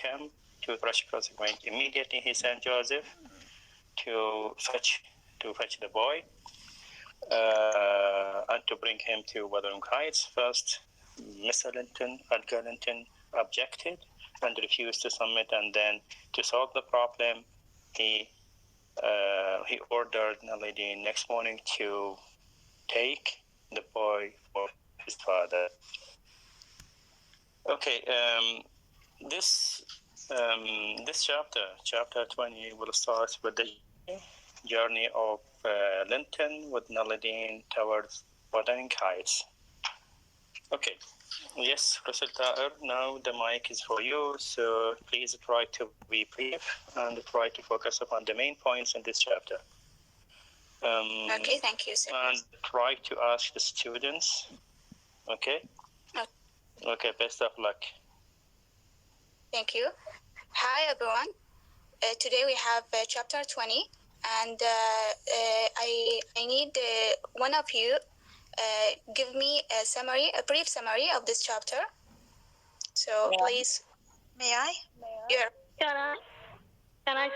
him to Thrush Crossing Point. Immediately he sent Joseph to fetch the boy and to bring him to Wuthering Heights. First, Mr. Linton, Edgar Linton, objected and refused to submit, and then to solve the problem, he ordered Nellie the next morning to take the boy for his father. Okay, this chapter 20, will start with the journey of Linton with Nellie towards Wuthering Heights. Okay, yes, Russell Taher, now the mic is for you, so please try to be brief and try to focus upon the main points in this chapter. Okay, thank you, sir. And try to ask the students, okay? Okay, best of luck. Thank you. Hi, everyone. Today we have chapter 20, and I need one of you give me a brief summary of this chapter. So please. May I? Yeah. Can I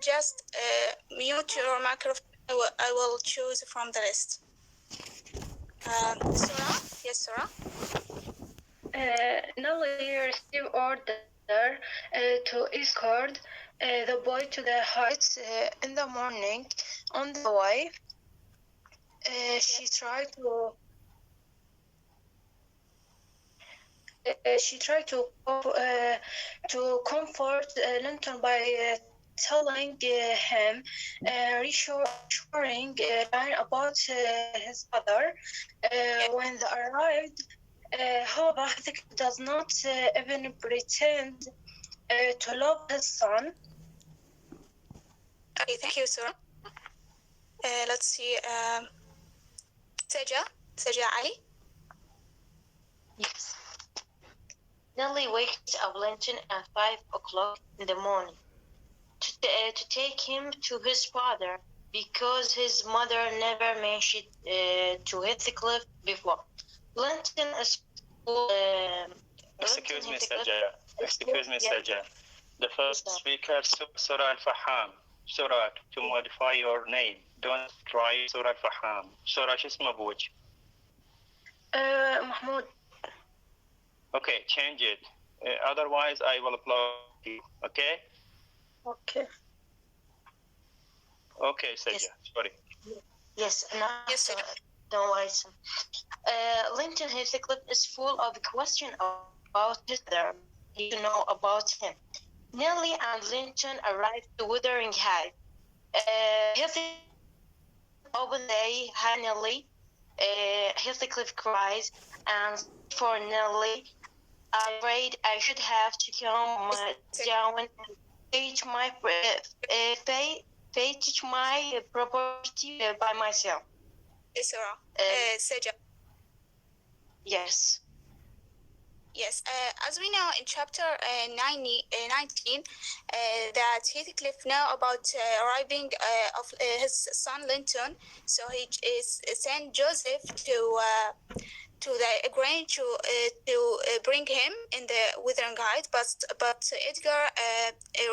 just mute your microphone. I will choose from the list. Sora? Yes, Sora? Nellie received order to escort the boy to the heights in the morning. On the way, she tried to comfort Linton by telling him reassuring line about his father. When they arrived, however, Heathcliff does not even pretend to love his son. Okay, thank you, Sora. Let's see. Saja Ali? Yes. Nellie wakes up Linton at 5 o'clock in the morning to take him to his father because his mother never mentioned to Heathcliff before. Linton is Excuse me, Saja. The first speaker, Surah Al-Faham. Surah, to modify your name. Don't try Surah Al-Faham. Surah, شو اسمه أبوك? Mahmoud. Okay, change it. Otherwise, I will block you. Okay? Okay. Okay, Saja. Yes. Sorry. Yes, no, Yes, sir. don't worry. Linton Heathcliff is full of questions about his father. You know about him. Nellie and Linton arrived to Wuthering Heights. Heathcliff opened the hi Nellie. Heathcliff cries and for Nellie, I'm afraid I should have to come down and teach my property by myself. Yes, Sora. Saja. Yes. Yes, as we know in chapter 19, that Heathcliff know about arriving of his son Linton, so he sent Joseph to the Grange to bring him in the Wuthering Heights, but Edgar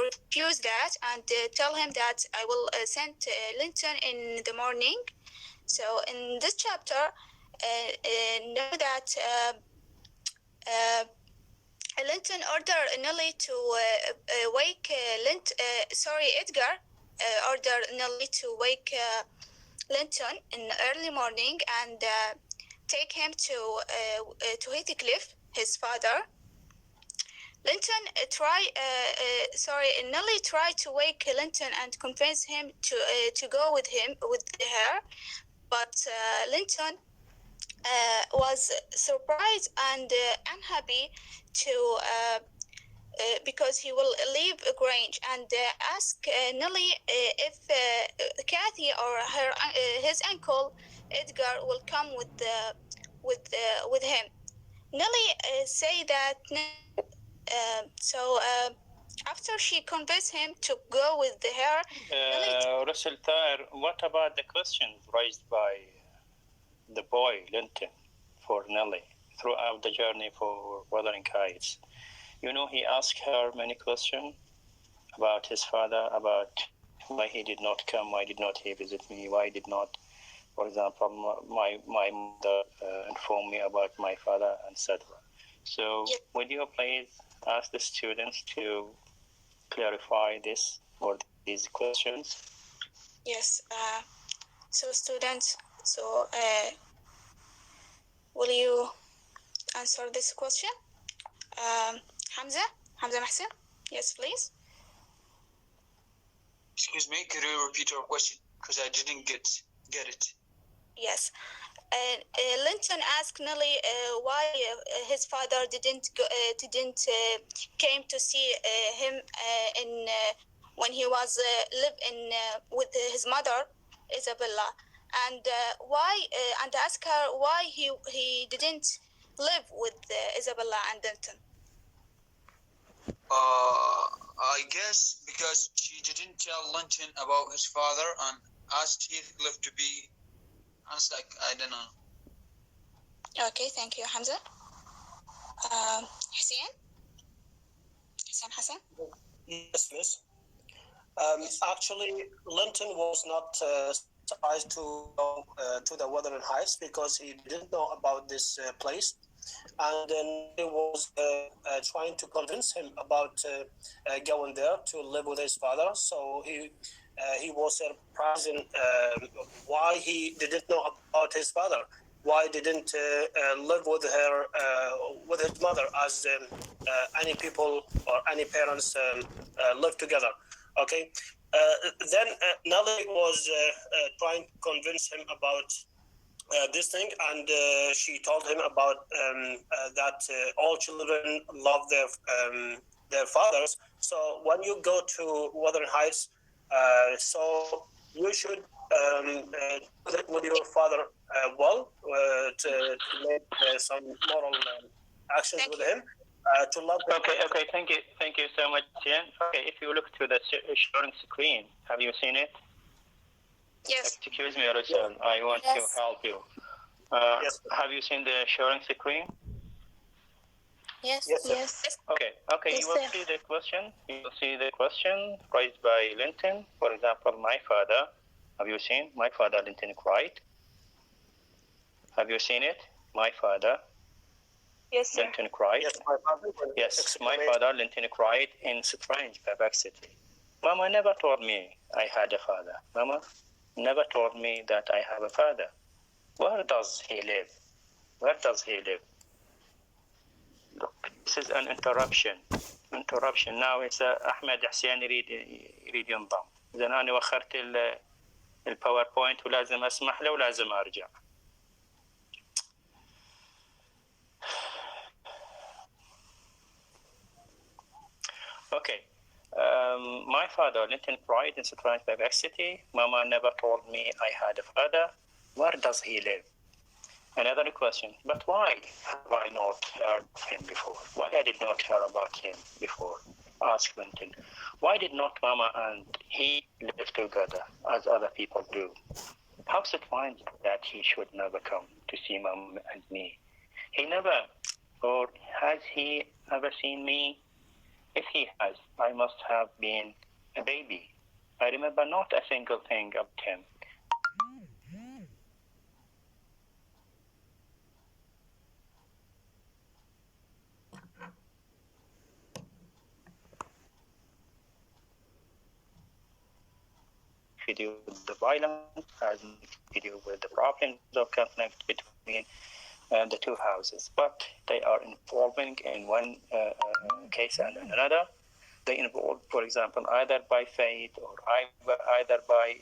refused that and tell him that I will send Linton in the morning. So in this chapter, know that Linton ordered Nellie to wake Edgar ordered Nellie to wake Linton in the early morning and take him to Heathcliff, his father. Nellie tried to wake Linton and convince him to go with her, but Linton was surprised and unhappy because he will leave Grange and ask Nellie if Kathy or his uncle Edgar will come with him. Nellie say that after she convinced him to go with her. Russell Taher, what about the questions raised by the boy Linton for Nellie throughout the journey for Wuthering Heights? He asked her many questions about his father, about why he did not come, why did not he visit me, why did not, for example, my mother inform me about my father, etc. So would you please ask the students to clarify this or these questions? Yes. So students, will you answer this question? Hamza Mahsen? Yes, please. Excuse me, could you repeat your question? Because I didn't get it. Yes. Linton asked Nelly why his father didn't came to see him when he was live in with his mother Isabella, and and ask her why he didn't live with Isabella and Linton. I guess because she didn't tell Linton about his father and asked Heathcliff to be. I don't know. Okay, thank you, Hamza. Hussein Hassan. Yes, miss. Actually, Linton was not surprised to go to the Wuthering Heights because he didn't know about this place, and then he was trying to convince him about going there to live with his father. So he was surprised in why he didn't know about his father. Why didn't live with her, with his mother, as any people or any parents live together? Okay. Then Nelly was trying to convince him about this thing, and she told him about that all children love their fathers. So when you go to Wuthering Heights, so you should do it with your father well to make some moral actions with him. To love him. Okay. Thank you so much, Ian. Okay, if you look to the sharing screen, have you seen it? Yes. Excuse me, Russell. Yes. I want to help you. Yes. Have you seen the sharing screen? Yes. Okay. Yes, You will see the question. You will see the question raised by Linton. For example, my father. Have you seen my father? Linton cried. Have you seen it? My father. Yes, sir. Linton cried. Yes, my father. Yes, my father, Linton, cried in strange perplexity. Mama never told me I had a father. Mama never told me that I have a father. Where does he live? Where does he live? Look, this is an interruption. Now it's أحمد حسين يريد ينضم. إذا أنا وخرت الباوربوينت ولازم أسمح له ولازم أرجع. Okay. My father, Linton, cried in surprise perplexity. Mama never told me I had a father. Where does he live? Another question. But why have I not heard of him before? Why I did not hear about him before? Asked Linton. Why did not Mama and he live together as other people do? How strange that he should never come to see Mama and me. He never, or has he ever seen me? If he has, I must have been a baby. I remember not a single thing about him. To do with the violence, has to do with the problems of conflict between the two houses. But they are involving in one case and another. They involve, for example, either by fate or either by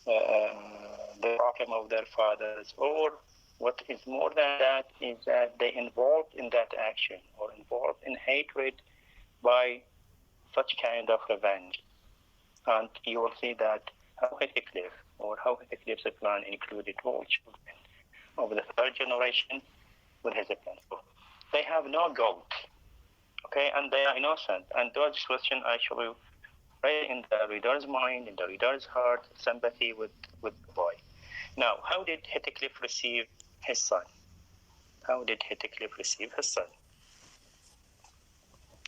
the problem of their fathers, or what is more than that is that they involved in that action or involved in hatred by such kind of revenge. And you will see that how Heathcliff's plan included all children of the third generation with his plan. They have no guilt, okay, and they are innocent. And those questions actually raise in the reader's mind, in the reader's heart, sympathy with the boy. Now, how did Heathcliff receive his son? How did Heathcliff receive his son?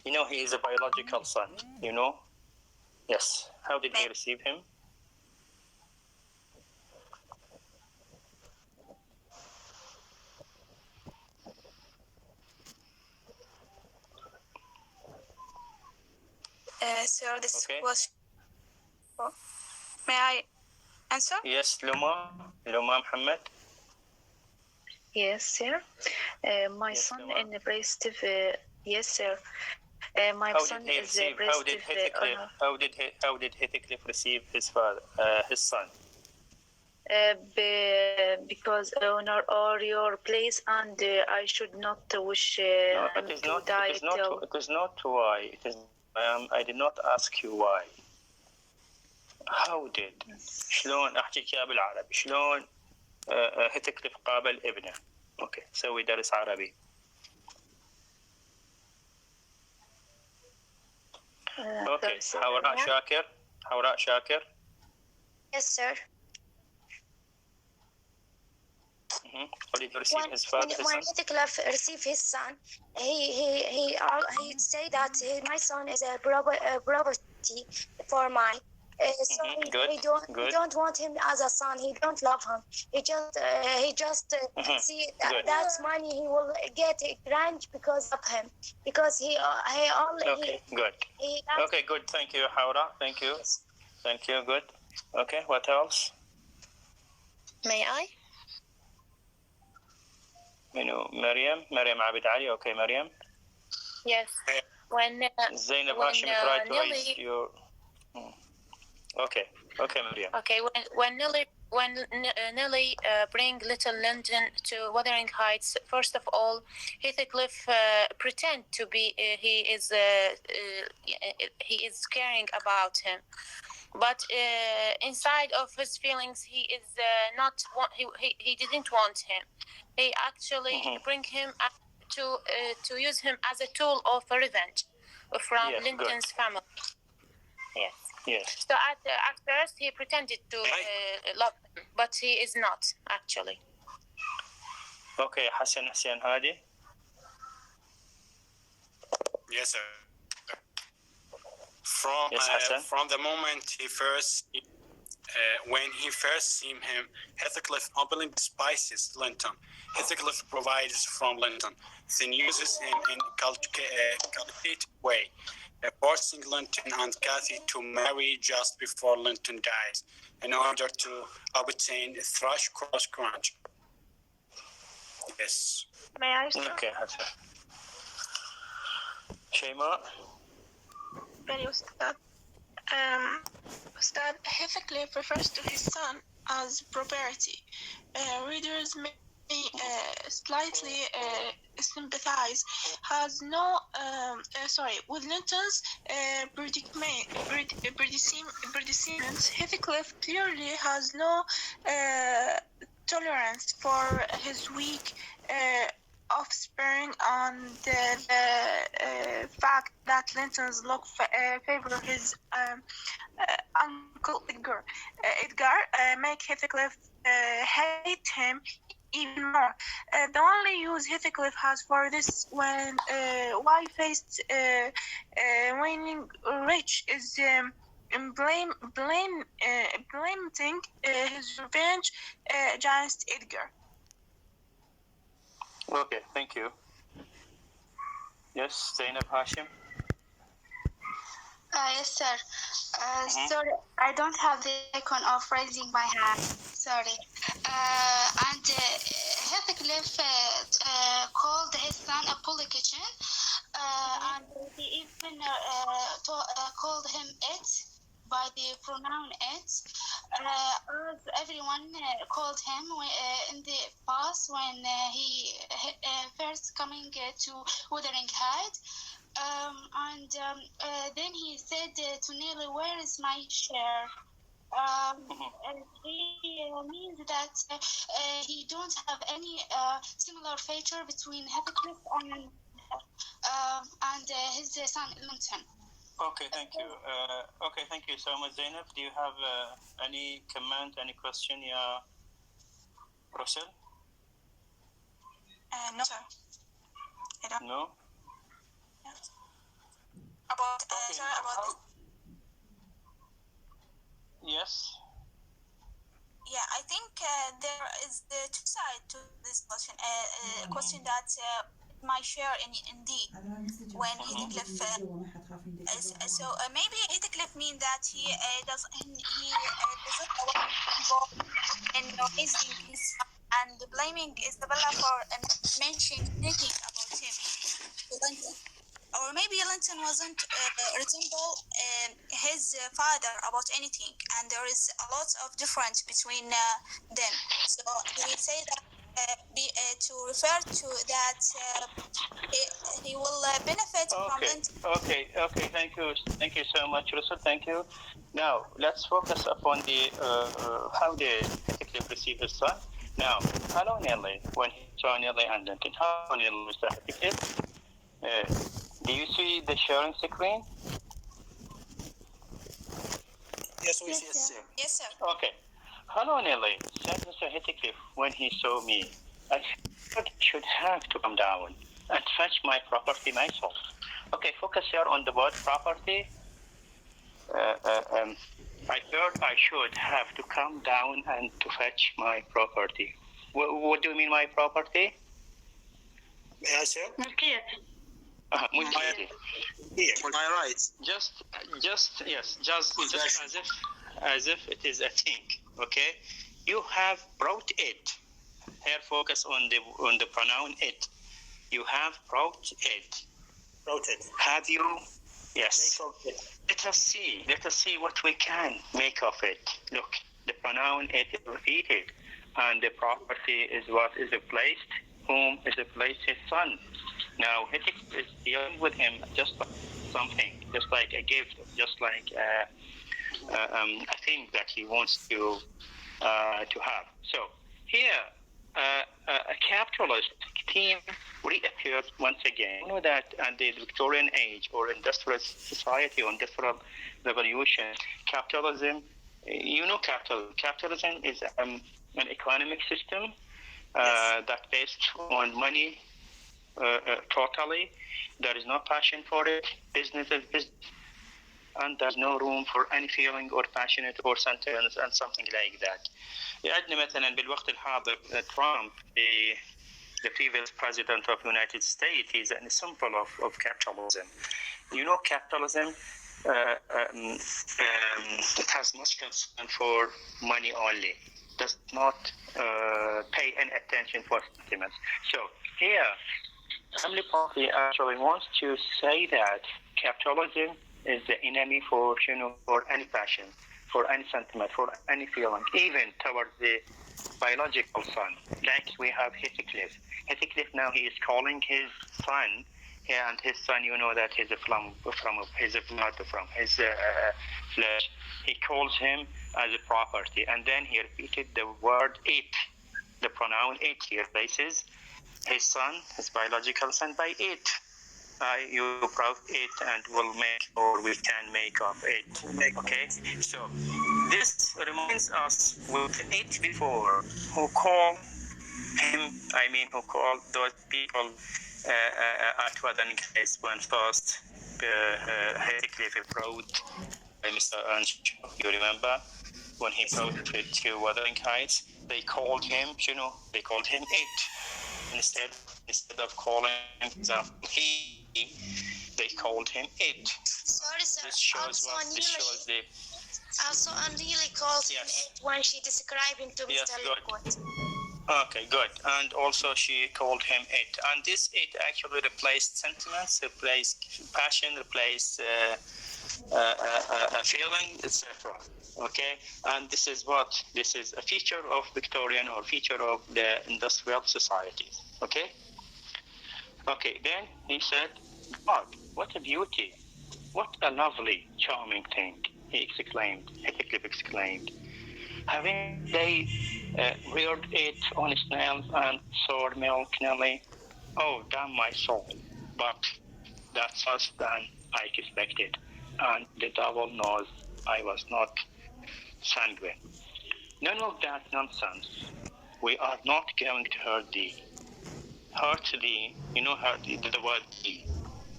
You know, he is a biological son, you know? Yes. How did he receive him? Sir, this Okay. was. May I answer? Yes, Luma Muhammad. Yes, sir. My Yes, son Luma. in the breast of yes, sir. My How son did he is receive? breast of How did Heathcliff receive his father, his son? because honor or your place, and I should not wish No, him it is to not. die It is not. till. It is not why. It is. I did not ask you why. How did? شلون أحكيك إياها بالعربي؟ شلون هيثكليف قابل ابنه؟ أوكي، سوي درس عربي. أوكي، حوراء شاكر. Yes, sir. How did he receive his father? When Heathcliff received his son, he say that my son is a property for mine. So he don't want him as a son. He don't love him. He just see that money he will get a grant because of him. Because he Okay, good. Okay, good. Thank you, Haura. Thank you. Thank you. Good. Okay, what else? May I? مريم عابد علي. Okay, Maryam. Yes. When Zainab Hashim tried to raise your. Okay, Maryam. Okay, when Nelly bring little Linton to Wuthering Heights, first of all, Heathcliff pretend to be he is caring about him, but inside of his feelings he is not he didn't want him. He actually bring him to use him as a tool of revenge from Linton's family. Yes. Yes. So at first he pretended to love him, but he is not actually. Okay, Hassan Hussein Hadi. Yes, sir. From the moment when he first seen him, Heathcliff openly despises Linton. Heathcliff provides from Linton, then uses him in a calculated way, forcing Linton and Cathy to marry just before Linton dies, in order to obtain thrush cross crunch. Yes. May I start? Okay, Hassan. Shema. Very Ustad. Ustad, Heathcliff refers to his son as property. Readers may slightly sympathize with Linton's predecessors. Heathcliff clearly has no tolerance for his weak offspring, and the fact that Linton's look favor his uncle Edgar make Heathcliff hate him even more. The only use Heathcliff has for this when why-faced waning rich is blaming his revenge against Edgar. Okay, thank you. Yes, Zainab Hashim. Yes, sir. Sorry, I don't have the icon of raising my hand. Sorry. And Heathcliff called his son a politician, and he even called him it by the pronoun it. As everyone called him in the past when he first coming to Wuthering Heights. Then he said to Nelly, "Where is my share?" He means that he don't have any similar feature between Heathcliff and his son Linton. Okay, thank you. Okay, thank you so much, Zainab. Do you have any comment, any question, Russell? No, sir. No? about sorry about this. Yes. Yeah, I think there is the two sides to this question. A question that my share in D when Heathcliff. So maybe Heathcliff mean that he doesn't want to involve in raising his son and blaming Isabella for mentioning anything about him to Linton. Or maybe Linton wasn't resemble his father about anything, and there is a lot of difference between them. So he say that to refer to that he will benefit from Linton. Okay. Thank you so much, Russell. Thank you. Now let's focus upon the how did Heathcliff receive his son. Now, hello Nelly. When he saw Nelly and Linton, hello Nelly, Mr. Heathcliff. Do you see the sharing screen? Yes, we see it. Yes, sir. Okay. Hello, Nelly, said Mr. Heathcliff when he saw me. I should have to come down and fetch my property myself. Okay, focus here on the word property. I thought I should have to come down and to fetch my property. What do you mean my property? May I, sir? Okay. My rights. Just as if it is a thing. Okay, you have brought it. Here, focus on the pronoun it. You have brought it. Brought it. Have you? Yes. It. Let us see what we can make of it. Look, the pronoun it is repeated, and the property is what is replaced. Whom is replaced? His son. Now, Heathcliff is dealing with him just like something, just like a gift, just like a thing that he wants to have. So here, a capitalist theme reappears once again. You know that at the Victorian age or industrial society or industrial revolution, capitalism, capitalism is an economic system that based on money. Totally, there is no passion for it. Business is business, and there's no room for any feeling or passionate or sentiments and something like that. عندنا مثلا بالوقت الحاضر Trump, the previous president of the United States, is an example of capitalism. You know, capitalism it has much concern for money only. Does not pay any attention for sentiments. So here, Family Party actually wants to say that capitalism is the enemy for any passion, for any sentiment, for any feeling, even towards the biological son. Like we have Heathcliff. Heathcliff now he is calling his son, and his son, you know that he's from his blood, from his flesh. He calls him as a property, and then he repeated the word it, the pronoun it. He replaces his son, his biological son, by it. You brought it, and we'll make, or we can make of it. Okay, so this reminds us with it before, who call those people at Wuthering Heights when first Heathcliff brought Mr. Ancho. You remember when he brought it to Wuthering Heights? They called him, it. Instead of calling himself he, they called him it. Sorry, sir. This shows the. Also, Anjali called him it when she described him to Mr. Liquid. Okay, good. And also she called him it. And this it actually replaced sentiments, replaced passion, replaced feeling, etc. Okay, and this is a feature of Victorian or feature of the industrial societies. Okay, then he said, God, what a beauty, what a lovely, charming thing, Heathcliff exclaimed. Having they reared it on snails and sour milk, Nelly? Oh, damn my soul, but that's worse than I expected, and the devil knows I was not sanguine. None of that nonsense. We are not going to hurt thee. Hurt thee, you know, hurt thee, the word thee.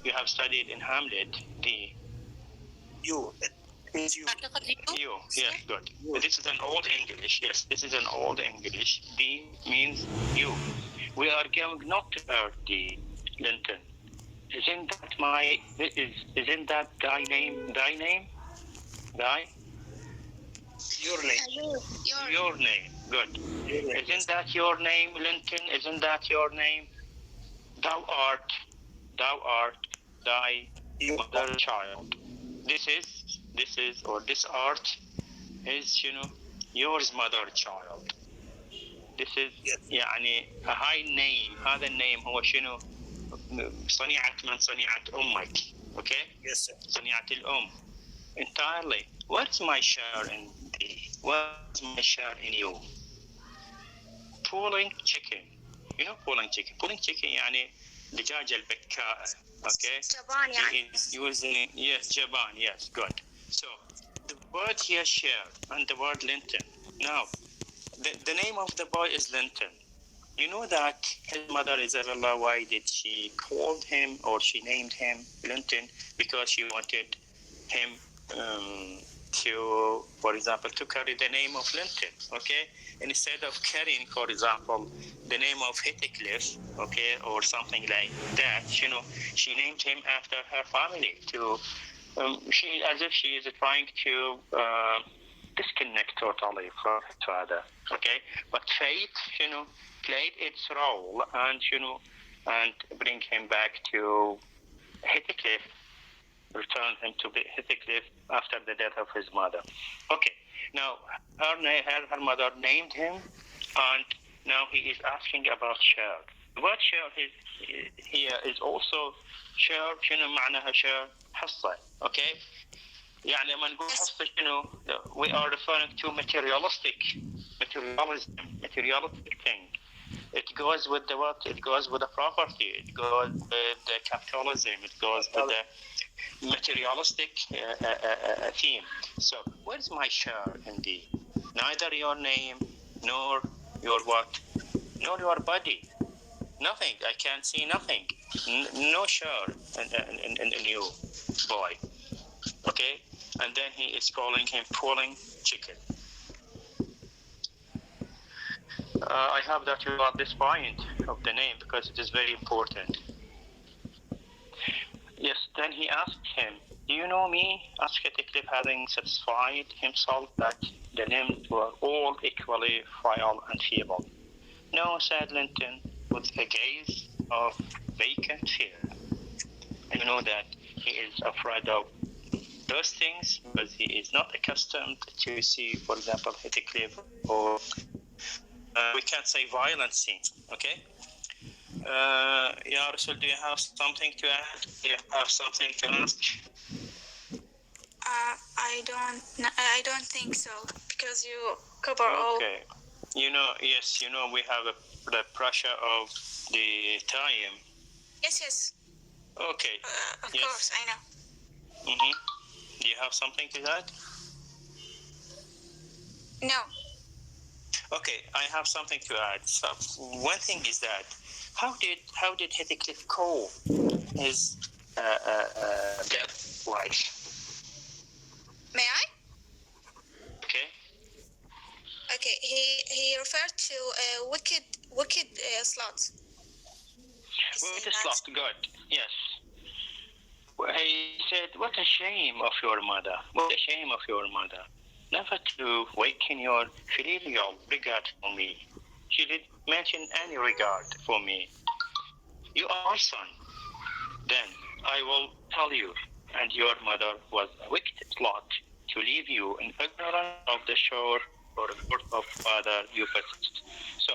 You have have studied in Hamlet, the You. It means you. you. Yes, good. This is an old English. Yes, this is an old English. The means you. We are going not to earth the Linton. Isn't that my? Isn't that thy name? Thy name? Thy? Your name. Your name. Good. Your name. Isn't that your name, Linton? Isn't that your name? Thou art thy You. mother child. This is, or this art is, yours mother child. This is Yes. يعني a high name. هذا النيم هو شنو؟ صنيعة من صنيعة أمك. Okay? Yes, sir. صنيعة الأم. Entirely. What's my share in thee? What's my share in you? Pulling chicken. You know pulling chicken. Pulling chicken يعني دجاجة البكاء. Okay? جبان يعني. He is using, yes, Jaban, yes, good. So, the word here share and the word Linton. Now, the name of the boy is Linton. You know that his mother, Isabella, why did she call him or she named him Linton? Because she wanted him to, for example, to carry the name of Linton, okay? Instead of carrying, for example, the name of Heathcliff, okay, or something like that, she named him after her family to, as if she is trying to disconnect totally from her father, okay? But fate, played its role and, and bring him back to Heathcliff, return him to Heathcliff after the death of his mother. Okay, now her mother named him, and now he is asking about share. What share here is also share, معناها share حصة, okay? يعني لما نقول حصة we are referring to materialism, materialistic thing. It goes with the what? It goes with the property. It goes with the capitalism. It goes with the materialistic theme. So, where's my share in thee? Neither your name, nor your what, nor your body. Nothing. I can't see nothing. No share in you, boy. Okay? And then he is calling him pulling chicken. I hope that you got this point of the name because it is very important. Yes, then he asked him, do you know me? Asked Heathcliff, having satisfied himself that the limbs were all equally frail and feeble. No, said Linton, with a gaze of vacant fear. You know that he is afraid of those things because he is not accustomed to see, for example, Heathcliff or we can't say violent scenes, okay? Ya Rasul, do you have something to add? Do you have something to ask? I don't think so because you cover all. Okay. Yes, we have the pressure of the time. Yes. Okay. Of yes. course, I know. Mm-hmm. Do you have something to add? No. Okay, I have something to add. So one thing is that how did Heathcliff call his dead wife? May I? Okay. Okay. He referred to wicked slut. Wicked slut. Good. Yes. He said, "What a shame of your mother! What a shame of your mother! Never to waken your filial regard for me. She didn't mention any regard for me. You are my son. Then I will tell you, and your mother was a wicked slut to leave you in ignorance of the shore or the birth of father you possessed." So,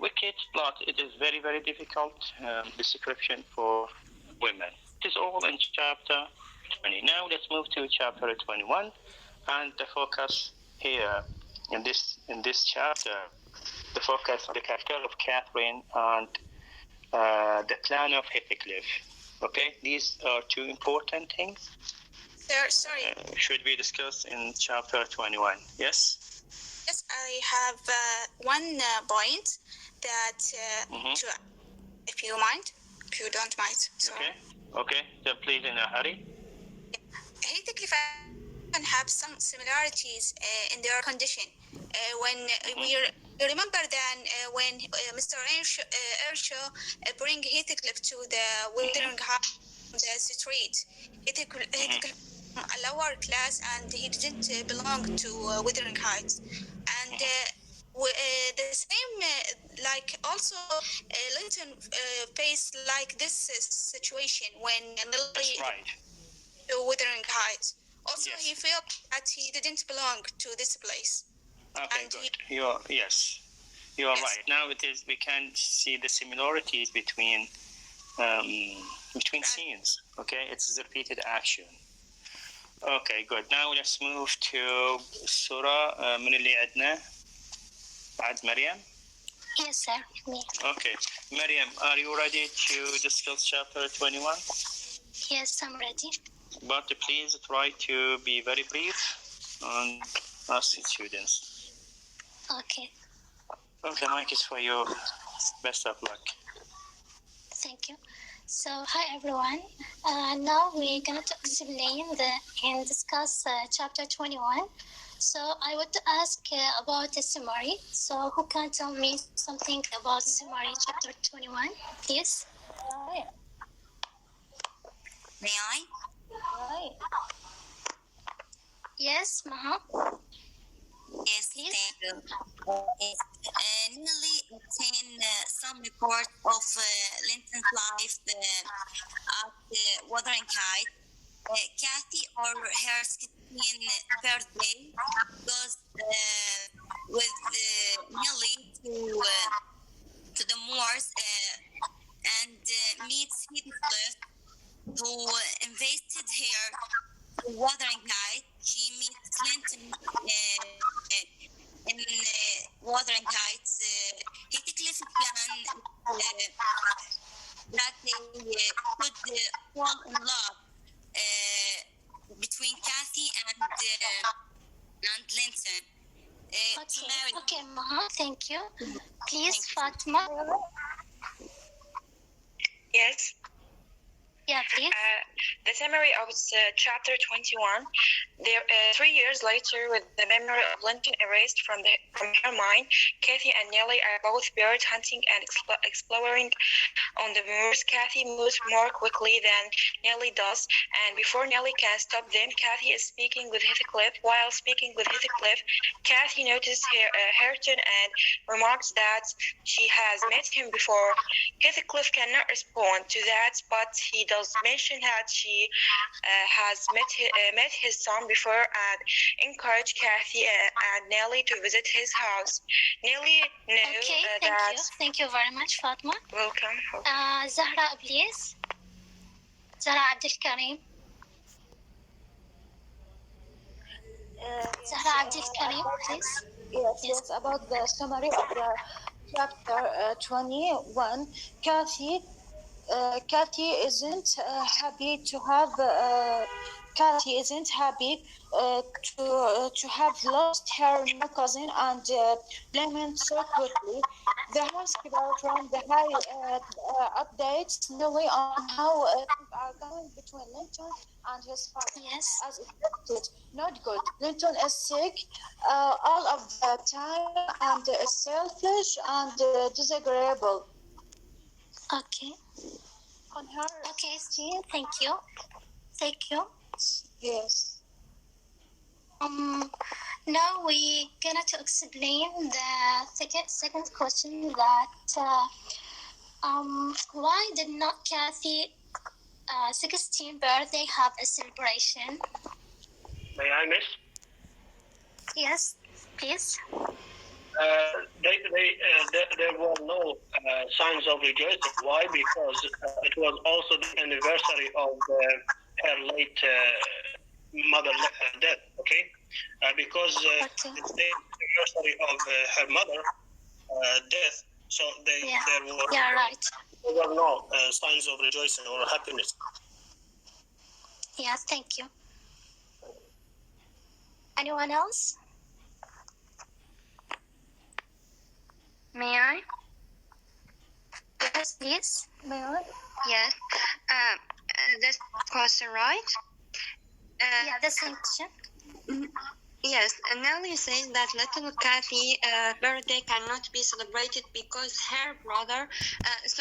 wicked slut, it is very, very difficult description for women. It is all in chapter 20. Now let's move to chapter 21, and the focus here in this chapter, the focus on the character of Catherine and the plan of Heathcliff. Okay, these are two important things. Sorry. Should be discussed in chapter 21. Yes. Yes, I have one point that, if you if you don't mind. Sorry. Okay. Then please in a hurry. Heathcliff and have some similarities in their condition. When we remember then when Mr. Ershaw bring Heathcliff to the wuthering heights on the street, Heathcliff a lower class and he didn't belong to wuthering heights, and the same like also Linton faced like this situation when That's right. to wuthering heights. Also, Yes. he felt that he didn't belong to this place. Okay, And good. You are right. Now we can see the similarities between scenes. Okay, it's repeated action. Okay, good. Now let's move to Surah. من اللي عندنا بعد مريم. Yes, sir. Me. Okay, Mariam, are you ready to discuss chapter 21? Yes, I'm ready. But please try to be very brief and ask the students. Okay. Okay, mic is for you. Best of luck. Thank you. So, hi everyone. Now we're going to explain and discuss chapter 21. So, I want to ask about the summary. So, who can tell me something about summary chapter 21, please? May I? Yes, Maha. Yes, Please. thank you. Newly obtained some report of Linton's life at Wuthering Heights. Kathy, or her 16th birthday, goes with Nelly to the moors and meets Heathcliff, who invited her to Wuthering Heights. She meets Linton in Wuthering Heights. Heathcliff plan that they could fall in love between Kathy and Linton. Okay, Maha, thank you. Please, Fatma. Yes. Yeah, please. The summary of chapter 21. 3 years later, with the memory of Linton erased from her mind, Kathy and Nellie are both bird hunting and exploring on the moors. Kathy moves more quickly than Nellie does, and before Nellie can stop them, Kathy is speaking with Heathcliff. While speaking with Heathcliff, Kathy notices Hareton and remarks that she has met him before. Heathcliff cannot respond to that, but he does mention that she has met his son before and encourage Kathy and Nellie to visit his house. Nellie knew that... Thank you very much, Fatma. Welcome. Zahra, please. Zahra Abdul Karim. Zahra Abdul Karim, please. Yes, about the summary of the chapter 21. Kathy isn't happy to have to have lost her new cousin and blaming so quickly. The housekeeper from the high updates Nellie on how things are going between Linton and his father. Yes. As expected, not good. Linton is sick all of the time and is selfish and disagreeable. Okay. On her. Okay, Steve. Thank you. Yes. Now we're gonna to explain the second question that why did not Kathy 16th birthday have a celebration? May I, miss? Yes, please. There were no signs of rejoicing. Why? Because it was also the anniversary of her late mother death. Okay, because it's the anniversary of her mother death. So there were no signs of rejoicing or happiness. Yes, thank you. Anyone else? May I? Yes, please. Mayor. Yes. That's question, right? Yeah, the same question. Yes, and Nelly says that little Kathy's birthday cannot be celebrated because her birth is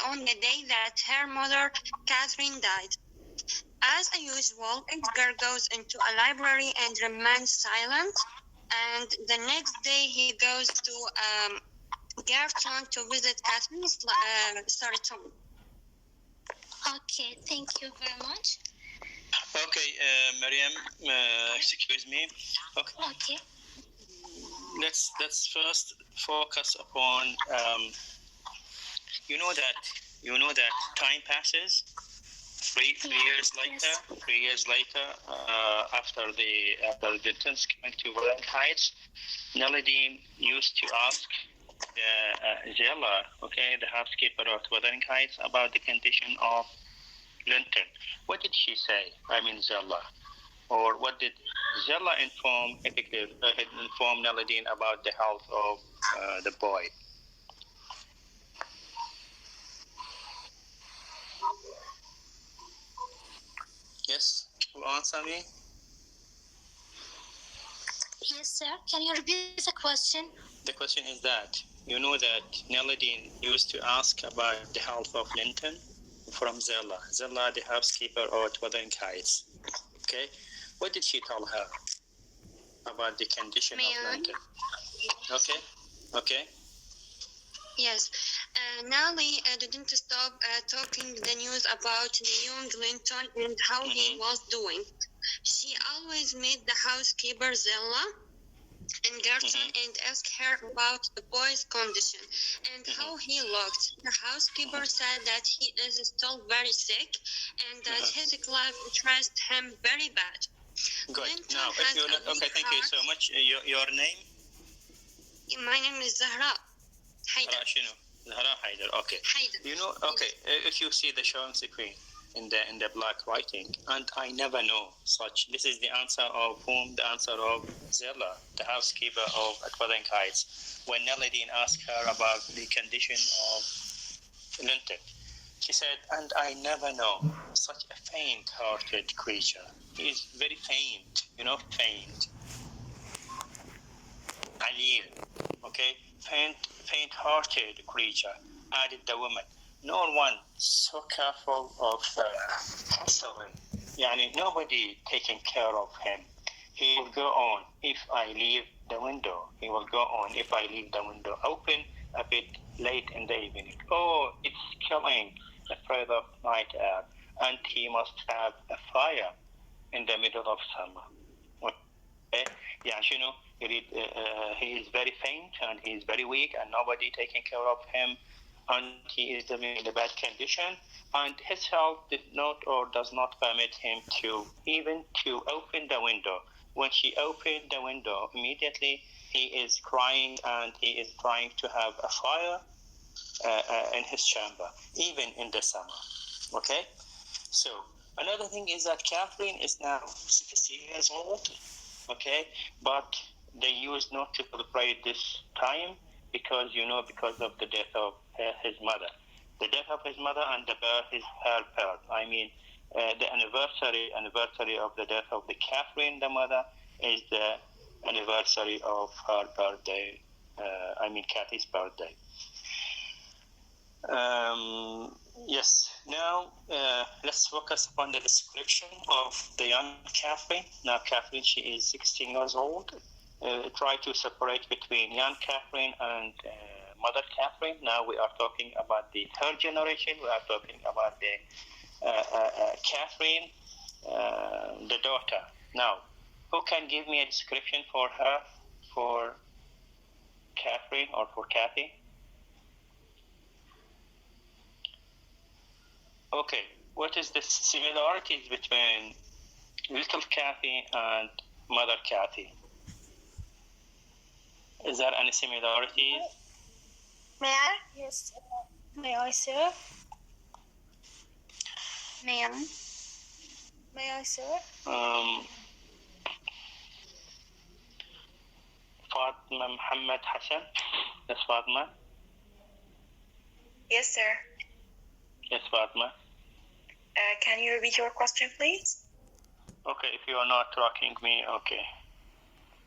on the day that her mother, Catherine, died. As usual, Edgar goes into a library and remains silent. And the next day, he goes to Gertrude to visit Catherine's tomb. Okay, thank you very much. Okay, Mariam, excuse me. Okay. Let's first focus upon you know that time passes. Three years later, after the Tins went to Wuthering Heights, Nelladine used to ask Zella, the housekeeper of Wuthering Heights, about the condition of Linton. What did she say? I mean Zella. Or what did Zella inform Nelladine about the health of the boy? Yes, will answer me? Yes, sir. Can you repeat the question? The question is that you know that Nelladine used to ask about the health of Linton from Zella. Zella, the housekeeper at Wuthering Heights. Okay, what did she tell her about the condition of Linton? Okay. Yes, Nelly didn't stop talking the news about the young Linton and how he was doing. She always met the housekeeper Zella and Gertrude and asked her about the boy's condition and how he looked. The housekeeper said that he is still very sick and that his life interests him very bad. Good. Linton Now, has thank you so much. Your name? My name is Zahra. Zahra Haider. Okay. Haider. You know, okay. If you see the showing screen in the black writing, and I never know such. This is the answer of whom? The answer of Zella, the housekeeper of Wuthering Heights, when Nelladine asked her about the condition of Linton. She said, and I never know such a faint-hearted creature. He is very faint, faint. Alil, okay? Faint-hearted creature, added the woman. No one so careful of hustling. Nobody taking care of him. He will go on if I leave the window. He will go on if I leave the window open a bit late in the evening. Oh, it's killing, afraid of night air. And he must have a fire in the middle of summer. Okay? He is very faint and he is very weak and nobody taking care of him and he is living in a bad condition and his health did not or does not permit him to open the window. When she opened the window, immediately he is crying and he is trying to have a fire in his chamber, even in the summer. Okay? So, another thing is that Catherine is now 16 years old. Okay, but they used not to celebrate this time because of the death of his mother. The death of his mother and the birth is her birth. I mean, the anniversary of the death of the Catherine, the mother, is the anniversary of her birthday. Kathy's birthday. Yes. Now let's focus upon the description of the young Catherine. Now Catherine, she is 16 years old. Try to separate between young Catherine and mother Catherine. Now we are talking about the third generation. We are talking about the Catherine, the daughter. Now, who can give me a description for her, for Catherine or for Kathy? Okay, what is the similarities between little Kathy and mother Kathy? Is there any similarities? May I? Yes. May I, sir? May I? May I, sir? Fatma Muhammad Hassan. That's Fatma. Yes, sir. Yes, Fatma. Can you repeat your question, please? Okay, if you are not tracking me, okay.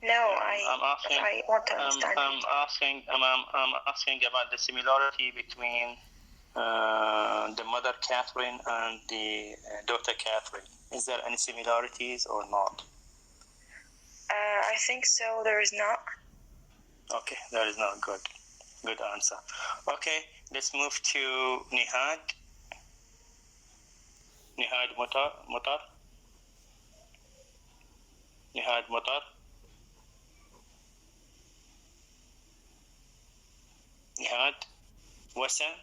No, I'm asking. I want to understand. I'm asking about the similarity between the mother Catherine and the daughter Catherine. Is there any similarities or not? I think so. There is not. Okay, that is not good. Good answer. Okay, let's move to Nihad. Nihad Mutar. Nihad Mutar. Nihad. Wasan.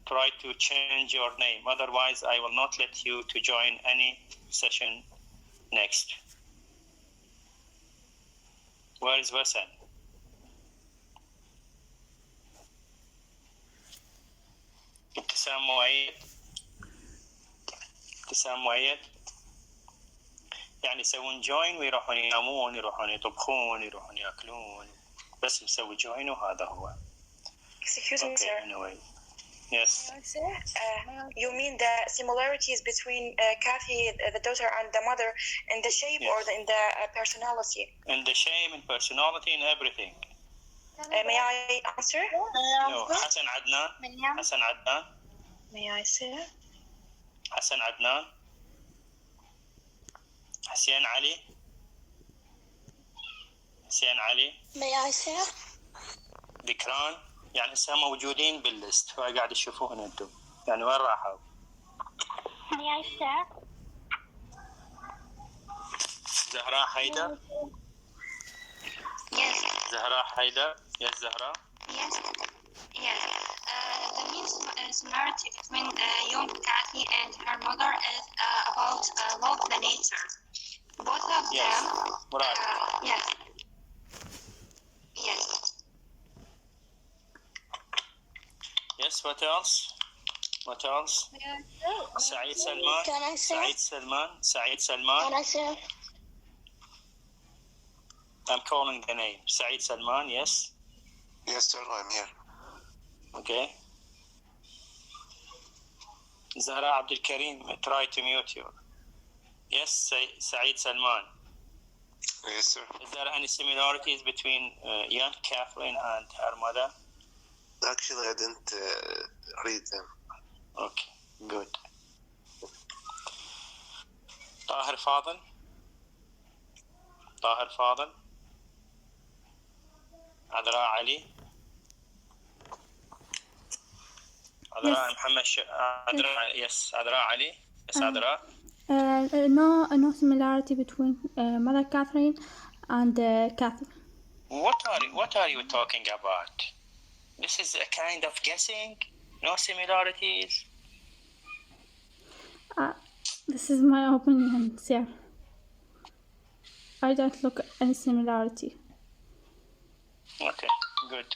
Try to change your name. Otherwise, I will not let you to join any session next. Where is Wasan? ابتسام مؤيد يعني يسوون جوين ويروحون ينامون يروحون يطبخون يروحون ياكلون بس مسوي جوين وهذا هو. Excuse me, sir. Anyway. Yes. You mean the similarities between Kathy, the daughter, and the mother in the shape or in the personality? In the shape and personality and everything. May I answer? No. Hassan Adnan. May I say? Hassan Adnan. حسين علي. May I say? ذكران. يعني هسه موجودين بالليست فقاعد تشوفوهم انتم. يعني وين راحوا؟ May I say? زهراء حيدر. Yes. زهراء حيدر. Yes, Zahra. Yes. The main similarity between young Kathy and her mother is about love the nature. Both of them. Right. Yes. Yes. What else? سعيد سلمان. Can I say? سعيد سلمان. Can I say? I'm calling the name. Saeed Salman, yes? Yes, sir, I'm here. Okay. Zahra Abdul Karim, try to mute you. Yes, Saeed Salman. Yes, sir. Is there any similarities between young Catherine and her mother? Actually, I didn't read them. Okay, good. Tahir Fadl. عذراء علي. عذراء محمد عذراء علي. Yes, عذراء. No similarity between Mother Catherine and Catherine. What are you talking about? This is a kind of guessing. No similarities. This is my opinion, sir. I don't look at any similarity. Okay, good.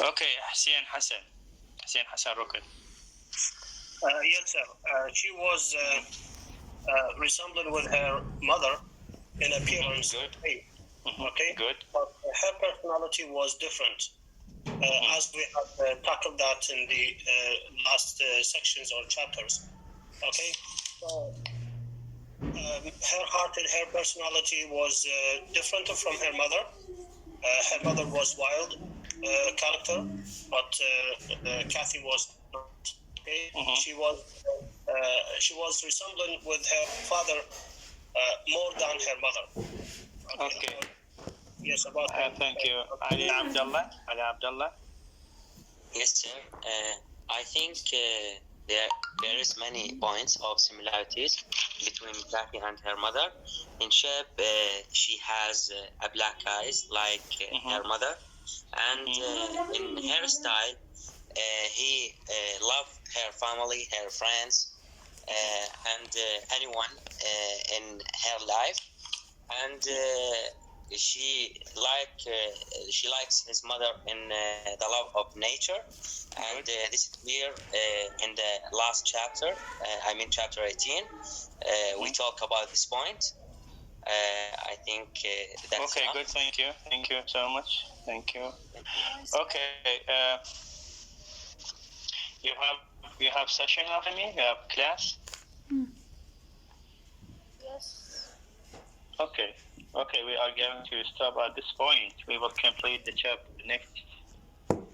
Okay, Hussein Hassan Rukn. Yes, sir. She was resembling with her mother in appearance. Good. Okay. Good. But her personality was different. As we have tackled that in the last sections or chapters. Okay. So, her heart and her personality was different from her mother. Her mother was wild character, but Kathy was not. Okay? She was resembling with her father more than her mother. Okay. Yes, about her. Thank you. Ali Abdullah. Yes, sir. I think there is many points of similarities between Kathy and her mother. In shape, she has a black eyes like her mother, and in hairstyle, he loved her family, her friends, and anyone in her life, and she likes his mother in the love of nature, and this is clear in the last chapter. Chapter 18. We talk about this point, I think that's okay. enough. Good. Thank you so much. Thank you. Okay. You have session after me. You have class. Yes. Okay. We are going to stop at this point. We will complete the chapter next,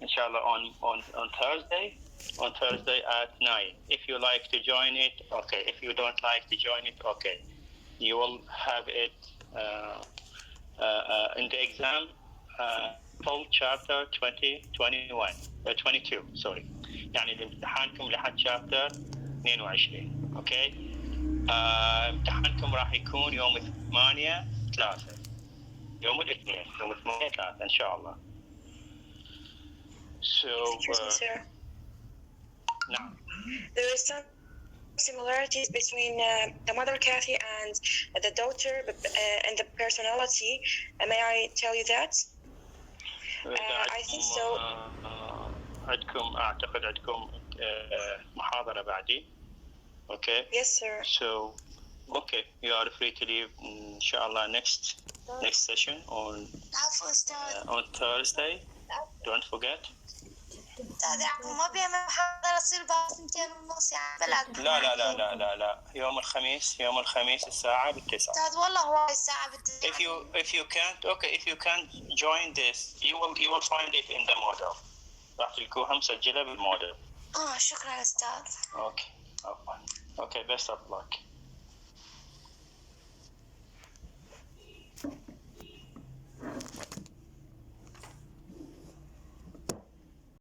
inshallah, on Thursday. On Thursday at 9. If you like to join it, okay. If you don't like to join it, okay. You will have it in the exam, full chapter 22. Sorry. يعني الامتحانكم لحد chapter 22. اوكي. امتحانكم راح يكون يوم 8/3. يوم الاثنين 8/3 ان شاء الله. So Excuse me, sir. نعم. There is some similarities between the mother Kathy and the daughter and the personality. May I tell you that? I think so. عندكم أعتقد عندكم محاضرة بعدي. Okay. Yes, sir. So, okay, you are free to leave, inshallah, next session on Thursday. Don't forget. ما بيها محاضرة تصير بعد 2:30 يعني بلد. لا. يوم الخميس الساعة 9. أستاذ والله هواي الساعة 9. If you can't join this, you will find it in the model. راح تلقوها مسجلة بالموديل. شكرا أستاذ. Okay, best of luck.